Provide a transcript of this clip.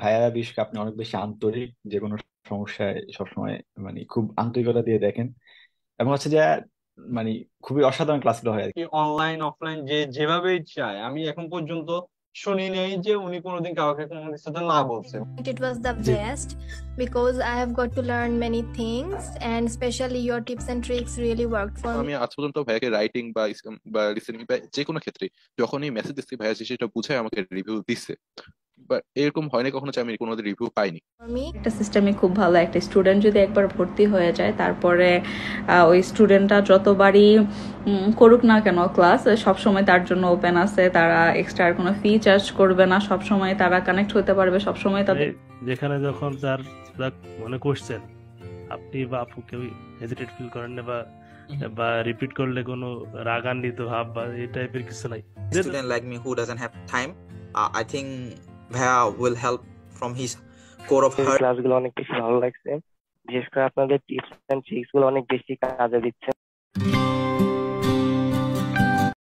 ভাইয়ারা বিশেষ করে আপনি অনেক বেশি আন্তরিক, যে কোনো সমস্যায় সবসময় মানে খুব আন্তরিকতা দিয়ে দেখেন, এবং হচ্ছে যে মানে খুবই অসাধারণ ক্লাসগুলো হয় আর কি। কি অনলাইন অফলাইন যে যেভাবেই চায়, আমি এখন পর্যন্ত শুনি নাই যে উনি কোনোদিন কাউকে কোনো কিছুতে না বলছে। It was the G. best because I have got to learn many things, and especially your tips and tricks really worked for me. আমি আজ পর্যন্ত ভাইয়াকে রাইটিং বা বা লিসেনিং বা যে কোনো ক্ষেত্রে যখনই মেসেজ দিচ্ছি ভাইয়া সেটা বুঝে আমাকে রিভিউ দিচ্ছে, বাট এরকম হয়নি কখনো যে আমি কোনো রিভিউ পাইনি। একটা সিস্টেমই খুব ভালো। একটা স্টুডেন্ট যদি একবার ভর্তি হয়ে যায়, তারপরে ওই স্টুডেন্টটা যতবারই করুক না কেন ক্লাস, সবসময় তার জন্য ওপেন আছে। তারা এক্সট্রা আর কোনো ফি চার্জ করবে না, সবসময় তারা কানেক্ট হতে পারবে, সবসময় তাদের যেখানে যখন তার মনে করছেন আপনি বা আপু কেউ হেজিটেট ফিল করেন না, বা বা রিপিট করলে কোনো রাগান্বিত ভাব বা এই টাইপের কিছু নাই। Student like me who doesn't have time, I think Bhaiya will help from his core of heart. ক্লাসগুলো অনেক বেশি ভালো লাগছে, বিশেষ করে আপনাদের টিপস এন্ড ট্রিক্স গুলো অনেক বেশি কাজে দিচ্ছে।